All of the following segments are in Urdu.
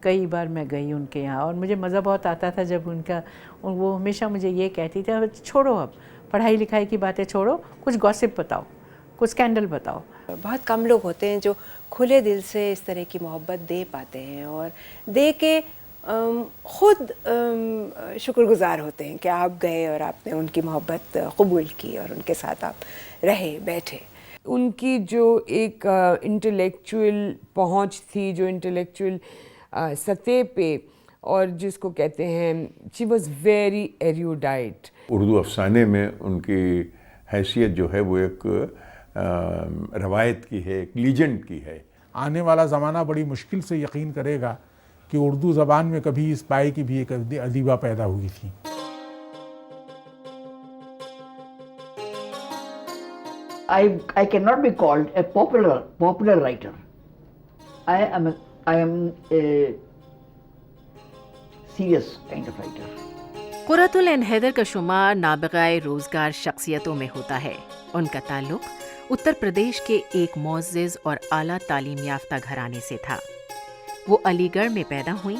کئی بار میں گئی ان کے یہاں اور مجھے مزہ بہت آتا تھا جب وہ ہمیشہ مجھے یہ کہتی تھی چھوڑو اب پڑھائی لکھائی کی باتیں چھوڑو، کچھ گوسپ بتاؤ، کچھ اسکینڈل بتاؤ. بہت کم لوگ ہوتے ہیں جو کھلے دل سے اس طرح کی محبت دے پاتے ہیں اور دے کے خود شکر گزار ہوتے ہیں کہ آپ گئے اور آپ نے ان کی محبت قبول کی اور ان کے ساتھ آپ رہے بیٹھے. ان کی جو ایک انٹلیکچوئل پہنچ تھی، جو انٹلیکچوئل سطح پہ، اور جس کو کہتے ہیں شی واز ویری ایریوڈائٹ. اردو افسانے میں ان کی حیثیت جو ہے وہ ایک روایت کی ہے، ایک لیجنڈ کی ہے. آنے والا زمانہ بڑی مشکل سے یقین کرے گا کہ اردو زبان میں کبھی اس پائے کی بھی ایک ادیبہ پیدا ہوئی تھی. I cannot be called a popular writer. I am a serious kind of writer. قرۃ العین حیدر کا شمار نابغہ روزگار شخصیتوں میں ہوتا ہے. ان کا تعلق اتر پردیش کے ایک معزز اور اعلیٰ تعلیم یافتہ گھرانے سے تھا. وہ علی گڑھ میں پیدا ہوئیں.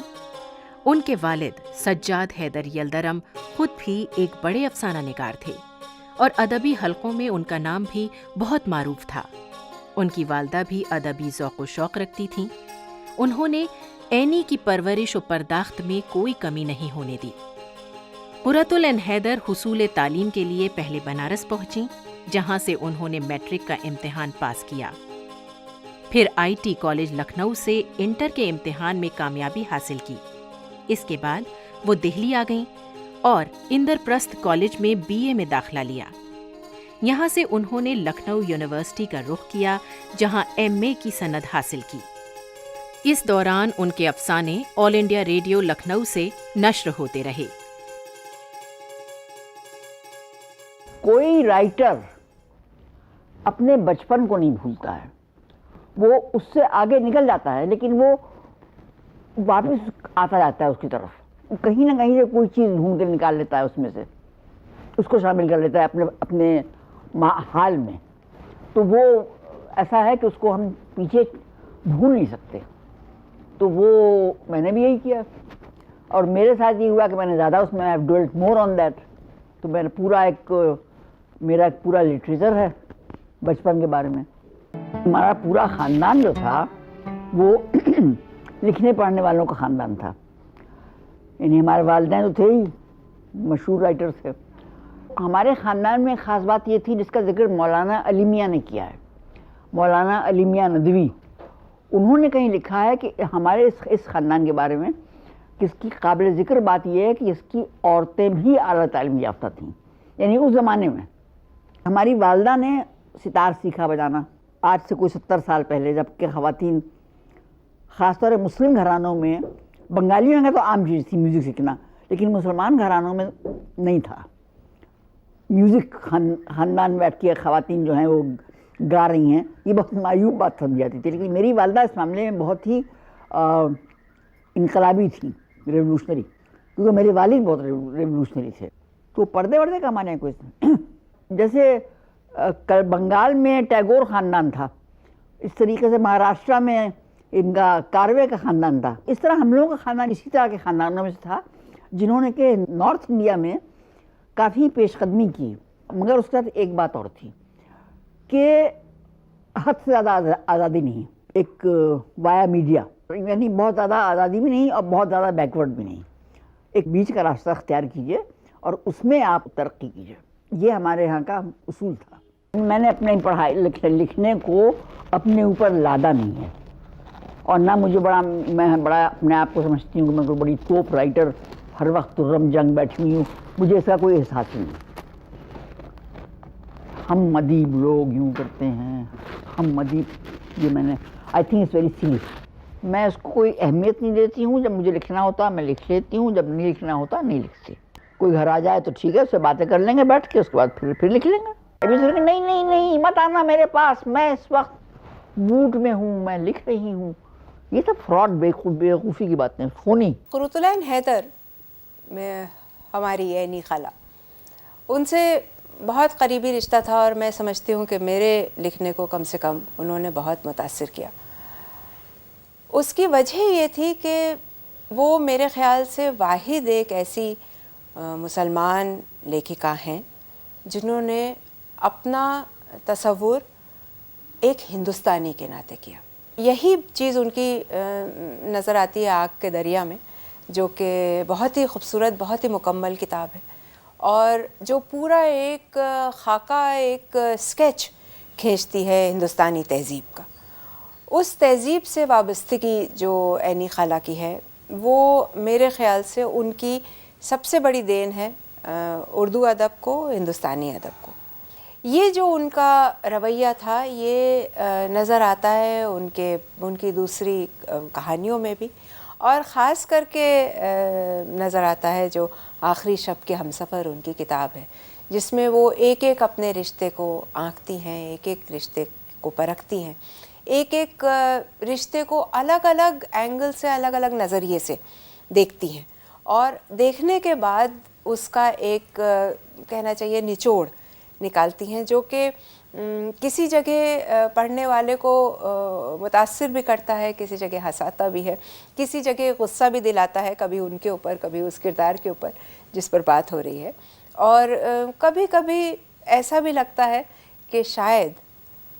ان کے والد سجاد حیدر یلدرم خود بھی ایک بڑے افسانہ نگار تھے اور ادبی حلقوں میں ان کا نام بھی بہت معروف تھا. ان کی والدہ بھی ادبی ذوق و شوق رکھتی تھیں. انہوں نے عینی کی پرورش و پرداخت میں کوئی کمی نہیں ہونے دی. قرۃ العین حیدر حصول تعلیم کے لیے پہلے بنارس پہنچیں، جہاں سے انہوں نے میٹرک کا امتحان پاس کیا. پھر IIT کالج لکھنؤ سے انٹر کے امتحان میں کامیابی حاصل کی. اس کے بعد وہ دہلی آ گئیں اور اندر پرست کالج میں BA میں داخلہ لیا. یہاں سے انہوں نے لکھنؤ یونیورسٹی کا رخ کیا، جہاں MA کی سند حاصل کی. اس دوران ان کے افسانے آل انڈیا ریڈیو لکھنؤ سے نشر ہوتے رہے. کوئی رائٹر اپنے بچپن کو نہیں بھولتا ہے، وہ اس سے آگے نکل جاتا ہے لیکن وہ واپس آتا جاتا ہے اس کی طرف. کہیں نہ کہیں سے کوئی چیز ڈھونڈ کے نکال لیتا ہے، اس میں سے اس کو شامل کر لیتا ہے اپنے حال میں. تو وہ ایسا ہے کہ اس کو ہم پیچھے بھول نہیں سکتے. تو وہ میں نے بھی یہی کیا اور میرے ساتھ یہ ہوا کہ میں نے زیادہ اس میں ڈویلٹ مور آن دیٹ. تو میں نے میرا ایک پورا لٹریچر ہے بچپن کے بارے میں. ہمارا پورا خاندان جو تھا وہ لکھنے پڑھنے والوں کا خاندان تھا. یعنی ہمارے والدین تو تھے ہی مشہور رائٹر تھے. ہمارے خاندان میں خاص بات یہ تھی جس کا ذکر مولانا علی میاں نے کیا ہے. مولانا علی میاں ندوی، انہوں نے کہیں لکھا ہے کہ ہمارے اس خاندان کے بارے میں کس کی قابل ذکر بات یہ ہے کہ اس کی عورتیں بھی اعلیٰ تعلیم یافتہ تھیں. یعنی اس زمانے میں ہماری والدہ نے ستار سیکھا بجانا آج سے کوئی 70 سال پہلے، جب کہ خواتین خاص طور سے مسلم گھرانوں میں، بنگالیوں میں تو عام چیز تھی میوزک سیکھنا، لیکن مسلمان گھرانوں میں نہیں تھا. میوزک خاندان بیٹھ کے خواتین جو ہیں وہ گا رہی ہیں، یہ بہت معیوب بات سمجھی جاتی تھی. لیکن میری والدہ اس معاملے میں بہت ہی انقلابی تھیں، ریولوشنری، کیونکہ میرے والد بہت ریولوشنری تھے. تو پردے وردے کا معنی ہے کوئی جیسے بنگال میں ٹیگور خاندان تھا، اس طریقے سے مہاراشٹرا میں ان کا کاروے کا خاندان تھا. اس طرح ہم لوگوں کا خاندان اسی طرح کے خاندانوں میں سے تھا جنہوں نے کہ نارتھ انڈیا میں کافی پیش قدمی کی. مگر اس کے ساتھ ایک بات اور تھی کہ حد سے زیادہ آزادی نہیں، ایک وایا میڈیا، یعنی بہت زیادہ آزادی بھی نہیں اور بہت زیادہ بیکورڈ بھی نہیں. ایک بیچ کا راستہ اختیار کیجئے اور اس میں آپ ترقی کیجئے. یہ ہمارے یہاں کا اصول تھا. میں نے اپنے پڑھائی لکھنے کو اپنے اوپر لادا نہیں ہے اور نہ مجھے میں بڑا اپنے آپ کو سمجھتی ہوں کہ میں کوئی بڑی توپ رائٹر ہر وقت رم جنگ بیٹھی ہوئی ہوں. مجھے اس کا کوئی احساس نہیں. ہم ادیب لوگ یوں کرتے ہیں، ہم ادیب، یہ میں نے آئی تھنک اٹس ویری سلی. میں اس کو کوئی اہمیت نہیں دیتی ہوں. جب مجھے لکھنا ہوتا میں لکھ لیتی ہوں، جب نہیں لکھنا ہوتا نہیں لکھتی. کوئی گھر آ جائے تو ٹھیک ہے، اس سے باتیں کر لیں گے بیٹھ کے، اس کے بعد پھر لکھ لیں گے. نہیں نہیں نہیں مت آنا میرے پاس، میں اس وقت موڈ میں ہوں، میں لکھ رہی ہوں. یہ سب فراڈ، بیوقوفی کی باتیں، فونی. قرۃ العین حیدر میں ہماری عینی خالہ، ان سے بہت قریبی رشتہ تھا اور میں سمجھتی ہوں کہ میرے لکھنے کو کم سے کم انہوں نے بہت متاثر کیا. اس کی وجہ یہ تھی کہ وہ میرے خیال سے واحد ایک ایسی مسلمان لیکھکا ہیں جنہوں نے اپنا تصور ایک ہندوستانی کے ناطے کیا. یہی چیز ان کی نظر آتی ہے آگ کے دریا میں، جو کہ بہت ہی خوبصورت، بہت ہی مکمل کتاب ہے، اور جو پورا ایک خاکہ، ایک اسکیچ کھینچتی ہے ہندوستانی تہذیب کا. اس تہذیب سے وابستگی جو عینی خالہ کی ہے، وہ میرے خیال سے ان کی سب سے بڑی دین ہے اردو ادب کو، ہندوستانی ادب کو. یہ جو ان کا رویہ تھا یہ نظر آتا ہے ان کی دوسری کہانیوں میں بھی، اور خاص کر کے نظر آتا ہے جو آخری شب کے ہمسفر ان کی کتاب ہے، جس میں وہ ایک ایک اپنے رشتے کو آنکھتی ہیں، ایک ایک رشتے کو پرکھتی ہیں، ایک ایک رشتے کو الگ الگ اینگل سے، الگ الگ نظریے سے دیکھتی ہیں، اور دیکھنے کے بعد اس کا ایک کہنا چاہیے نچوڑ نکالتی ہیں، جو کہ کسی جگہ پڑھنے والے کو متاثر بھی کرتا ہے، کسی جگہ ہنساتا بھی ہے، کسی جگہ غصہ بھی دلاتا ہے، کبھی ان کے اوپر، کبھی اس کردار کے اوپر جس پر بات ہو رہی ہے، اور کبھی کبھی ایسا بھی لگتا ہے کہ شاید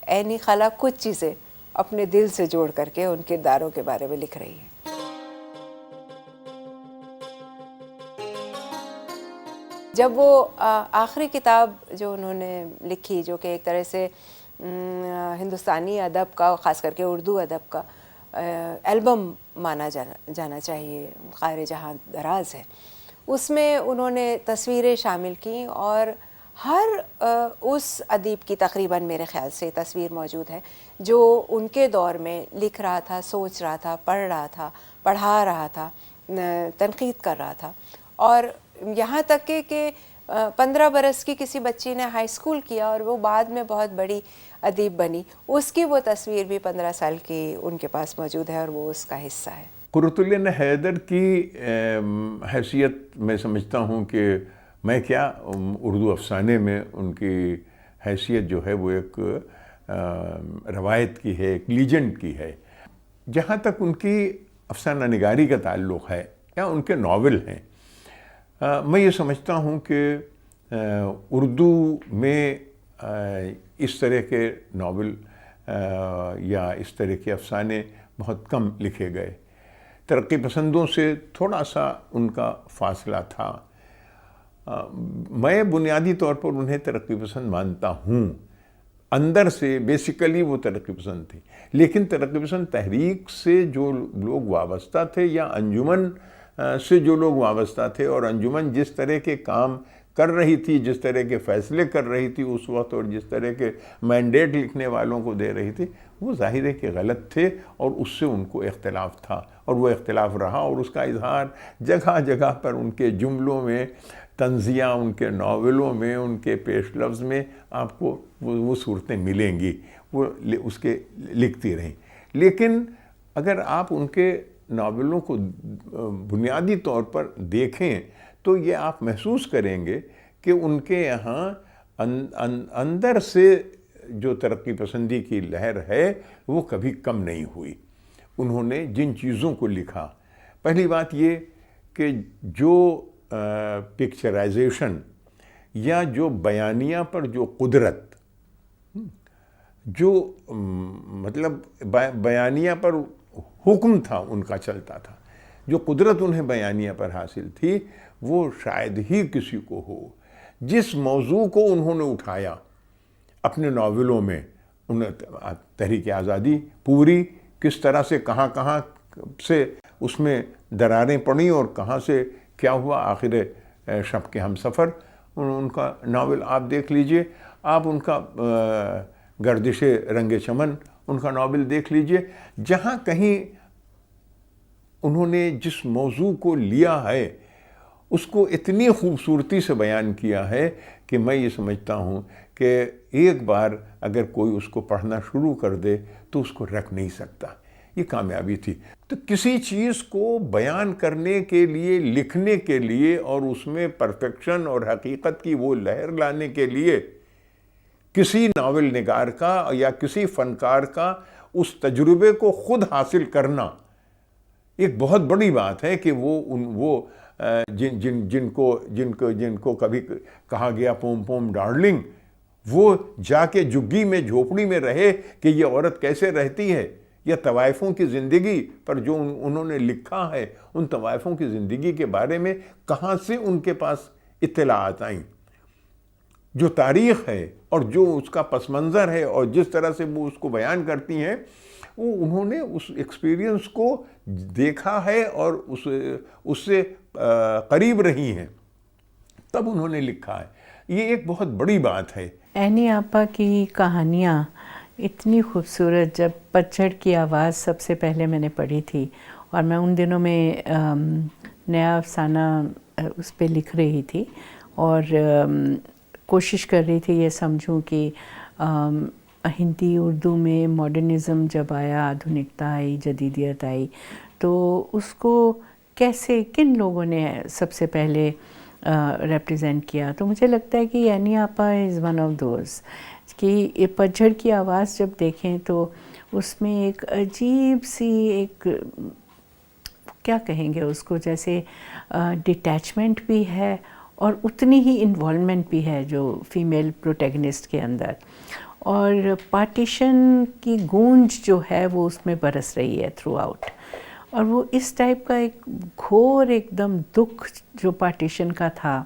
عینی خالہ کچھ چیزیں اپنے دل سے جوڑ کر کے ان کرداروں کے بارے میں لکھ رہی ہیں. جب وہ آخری کتاب جو انہوں نے لکھی، جو کہ ایک طرح سے ہندوستانی ادب کا، خاص کر کے اردو ادب کا البم مانا جانا چاہیے، خیر جہاں دراز ہے، اس میں انہوں نے تصویریں شامل کیں، اور ہر اس ادیب کی تقریباً میرے خیال سے تصویر موجود ہے جو ان کے دور میں لکھ رہا تھا، سوچ رہا تھا، پڑھ رہا تھا، پڑھا رہا تھا، تنقید کر رہا تھا. اور یہاں تک کہ 15 برس کی کسی بچی نے ہائی اسکول کیا اور وہ بعد میں بہت بڑی ادیب بنی، اس کی وہ تصویر بھی 15 سال کی ان کے پاس موجود ہے، اور وہ اس کا حصہ ہے. قرۃ حیدر کی حیثیت میں سمجھتا ہوں کہ میں کیا، اردو افسانے میں ان کی حیثیت جو ہے وہ ایک روایت کی ہے، ایک لیجنڈ کی ہے. جہاں تک ان کی افسانہ نگاری کا تعلق ہے یا ان کے ناول ہیں، میں یہ سمجھتا ہوں کہ اردو میں اس طرح کے ناول یا اس طرح کے افسانے بہت کم لکھے گئے. ترقی پسندوں سے تھوڑا سا ان کا فاصلہ تھا. میں بنیادی طور پر انہیں ترقی پسند مانتا ہوں، اندر سے بیسیکلی وہ ترقی پسند تھی، لیکن ترقی پسند تحریک سے جو لوگ وابستہ تھے یا انجمن سے جو لوگ وابستہ تھے، اور انجمن جس طرح کے کام کر رہی تھی، جس طرح کے فیصلے کر رہی تھی اس وقت، اور جس طرح کے مینڈیٹ لکھنے والوں کو دے رہی تھی، وہ ظاہر ہے کہ غلط تھے، اور اس سے ان کو اختلاف تھا، اور وہ اختلاف رہا، اور اس کا اظہار جگہ جگہ پر ان کے جملوں میں، طنزیہ ان کے ناولوں میں، ان کے پیش لفظ میں آپ کو وہ صورتیں ملیں گی، وہ اس کے لکھتی رہیں. لیکن اگر آپ ان کے ناولوں کو بنیادی طور پر دیکھیں تو یہ آپ محسوس کریں گے کہ ان کے یہاں اندر سے جو ترقی پسندی کی لہر ہے وہ کبھی کم نہیں ہوئی. انہوں نے جن چیزوں کو لکھا، پہلی بات یہ کہ جو پکچرائزیشن یا جو بیانیہ پر جو قدرت، جو مطلب بیانیہ پر حکم تھا ان کا چلتا تھا، جو قدرت انہیں بیانیہ پر حاصل تھی، وہ شاید ہی کسی کو ہو. جس موضوع کو انہوں نے اٹھایا اپنے ناولوں میں، تحریک آزادی پوری کس طرح سے کہاں کہاں سے اس میں دراریں پڑیں اور کہاں سے کیا ہوا، آخر شب کے ہم سفر، ان کا ناول آپ دیکھ لیجئے، آپ ان کا گردش رنگ چمن ان کا ناول دیکھ لیجئے، جہاں کہیں انہوں نے جس موضوع کو لیا ہے اس کو اتنی خوبصورتی سے بیان کیا ہے کہ میں یہ سمجھتا ہوں کہ ایک بار اگر کوئی اس کو پڑھنا شروع کر دے تو اس کو رکھ نہیں سکتا. یہ کامیابی تھی. تو کسی چیز کو بیان کرنے کے لیے، لکھنے کے لیے، اور اس میں پرفیکشن اور حقیقت کی وہ لہر لانے کے لیے کسی ناول نگار کا یا کسی فنکار کا اس تجربے کو خود حاصل کرنا ایک بہت بڑی بات ہے کہ وہ جن کو کبھی کہا گیا پوم پوم ڈارلنگ، وہ جا کے جھگی میں جھوپڑی میں رہے کہ یہ عورت کیسے رہتی ہے، یا طوائفوں کی زندگی پر جو انہوں نے لکھا ہے، ان طوائفوں کی زندگی کے بارے میں کہاں سے ان کے پاس اطلاعات آئیں. جو تاریخ ہے اور جو اس کا پس منظر ہے اور جس طرح سے وہ اس کو بیان کرتی ہیں، وہ انہوں نے اس ایکسپیرینس کو دیکھا ہے اور اس سے قریب رہی ہیں، تب انہوں نے لکھا ہے. یہ ایک بہت بڑی بات ہے. اینی آپا کی کہانیاں اتنی خوبصورت، جب پتجھڑ کی آواز سب سے پہلے میں نے پڑھی تھی، اور میں ان دنوں میں نیا افسانہ اس پہ لکھ رہی تھی اور کوشش کر رہی تھی یہ سمجھوں کہ ہندی اردو میں ماڈرنزم جب آیا، آدھنکتا آئی، جدیدیت آئی، تو اس کو کیسے کن لوگوں نے سب سے پہلے ریپریزنٹ کیا. تو مجھے لگتا ہے کہ یعنی آپا از ون آف دوز کہ یہ پتجھڑ کی آواز جب دیکھیں تو اس میں ایک عجیب سی ایک کیا کہیں گے اس کو، جیسے ڈیٹیچمنٹ بھی ہے اور اتنی ہی انوالومنٹ بھی ہے جو فیمیل پروٹیگنسٹ کے اندر، اور پارٹیشن کی گونج جو ہے وہ اس میں برس رہی ہے تھرو آؤٹ. اور وہ اس ٹائپ کا ایک گھور ایک دم دکھ جو پارٹیشن کا تھا،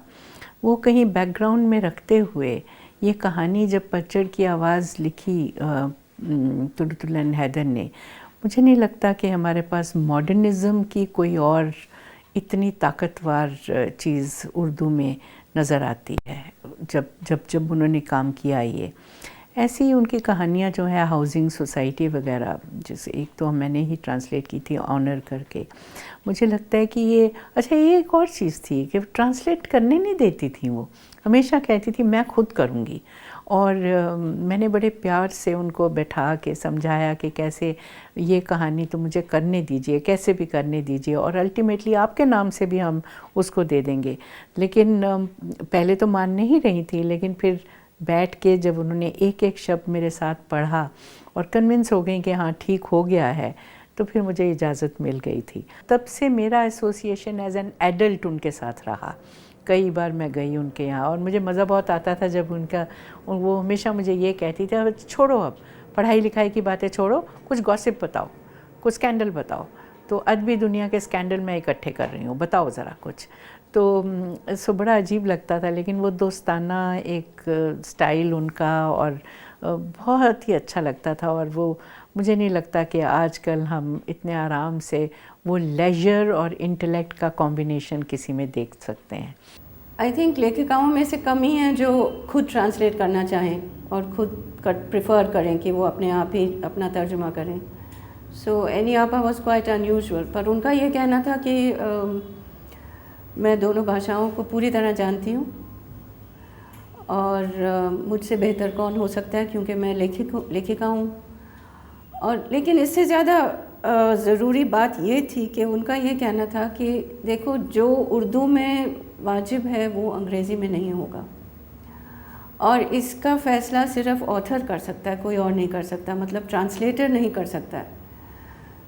وہ کہیں بیک گراؤنڈ میں رکھتے ہوئے یہ کہانی جب پتجھڑ کی آواز لکھی طلعت العین حیدر نے، مجھے نہیں لگتا کہ ہمارے پاس ماڈرنزم کی کوئی اور اتنی طاقتور چیز اردو میں نظر آتی ہے جب انہوں نے کام کیا. یہ ایسی ہی ان کی کہانیاں جو ہیں ہاؤسنگ سوسائٹی وغیرہ، جیسے ایک تو میں نے ہی ٹرانسلیٹ کی تھی آنر کر کے، مجھے لگتا ہے کہ یہ اچھا یہ ایک اور چیز تھی کہ ٹرانسلیٹ کرنے نہیں دیتی تھیں، وہ ہمیشہ کہتی تھی میں خود کروں گی. اور میں نے بڑے پیار سے ان کو بٹھا کے سمجھایا کہ کیسے یہ کہانی تو مجھے کرنے دیجئے، کیسے بھی کرنے دیجئے، اور الٹیمیٹلی آپ کے نام سے بھی ہم اس کو دے دیں گے. لیکن پہلے تو مان نہیں رہی تھی، لیکن پھر بیٹھ کے جب انہوں نے ایک ایک شبد میرے ساتھ پڑھا اور کنونس ہو گئی کہ ہاں ٹھیک ہو گیا ہے، تو پھر مجھے اجازت مل گئی تھی. تب سے میرا ایسوسیشن ایز این ایڈلٹ ان کے ساتھ رہا. کئی بار میں گئی ان کے یہاں اور مجھے مزہ بہت آتا تھا جب وہ ہمیشہ مجھے یہ کہتی تھی چھوڑو اب پڑھائی لکھائی کی باتیں چھوڑو، کچھ گوسپ بتاؤ، کچھ اسکینڈل بتاؤ. تو ادبی دنیا کے اسکینڈل میں اکٹھے کر رہی ہوں، بتاؤ ذرا کچھ. تو بڑا عجیب لگتا تھا، لیکن وہ دوستانہ ایک سٹائل ان کا اور بہت ہی اچھا لگتا تھا. اور وہ مجھے نہیں لگتا کہ آج کل ہم اتنے آرام سے وہ لیجر اور انٹلیکٹ کا کمبینیشن کسی میں دیکھ سکتے ہیں. آئی تھنک لیکھکاؤں میں سے کم ہی ہیں جو خود ٹرانسلیٹ کرنا چاہیں اور خود پریفر کریں کہ وہ اپنے آپ ہی اپنا ترجمہ کریں. سو اینی آپا واز کوائٹ انیوژول، پر ان کا یہ کہنا تھا کہ میں دونوں بھاشاؤں کو پوری طرح جانتی ہوں اور مجھ سے بہتر کون ہو سکتا ہے، کیونکہ میں لیکھکا ہوں. اور لیکن اس سے زیادہ ضروری بات یہ تھی کہ ان کا یہ کہنا تھا کہ دیکھو جو اردو میں واجب ہے وہ انگریزی میں نہیں ہوگا، اور اس کا فیصلہ صرف آتھر کر سکتا ہے، کوئی اور نہیں کر سکتا، مطلب ٹرانسلیٹر نہیں کر سکتا.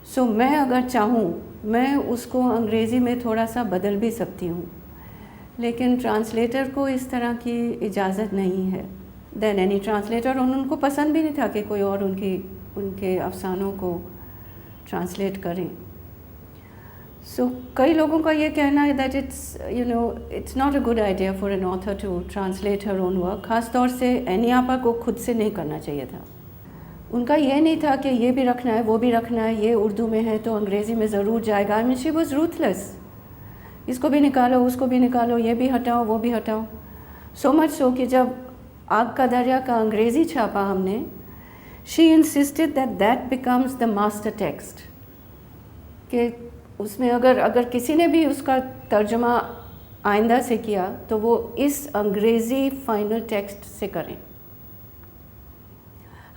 سو میں اگر چاہوں میں اس کو انگریزی میں تھوڑا سا بدل بھی سکتی ہوں، لیکن ٹرانسلیٹر کو اس طرح کی اجازت نہیں ہے. دین اینی ٹرانسلیٹر، ان کو پسند بھی نہیں تھا کہ کوئی اور ان کے افسانوں کو ٹرانسلیٹ کریں. سو کئی لوگوں کا یہ کہنا ہے that it's not a good idea for an author to translate her own work. خاص طور سے اینی آپا کو خود سے نہیں کرنا چاہیے تھا. ان کا یہ نہیں تھا کہ یہ بھی رکھنا ہے وہ بھی رکھنا ہے، یہ اردو میں ہے تو انگریزی میں ضرور جائے گا. شی واز روتھلیس، اس کو بھی نکالو اس کو بھی نکالو، یہ بھی ہٹاؤ وہ بھی ہٹاؤ. سو مچ سو کہ جب آگ کا دریا کا انگریزی چھاپا ہم نے، she insisted that becomes the master text, کہ اس میں اگر کسی نے بھی اس کا ترجمہ آئندہ سے کیا تو وہ اس انگریزی فائنل ٹیکسٹ سے کریں.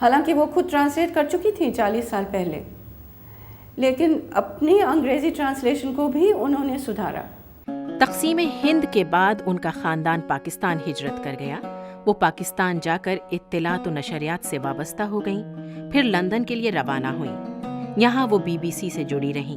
حالانکہ وہ خود ٹرانسلیٹ کر چکی تھیں 40 سال پہلے، لیکن اپنی انگریزی ٹرانسلیشن کو بھی انہوں نے سدھارا. تقسیم ہند کے بعد ان کا خاندان پاکستان ہجرت کر گیا. وہ پاکستان جا کر اطلاعات و نشریات سے وابستہ ہو گئیں، پھر لندن کے لیے روانہ ہوئیں. یہاں وہ BBC سے جڑی رہیں.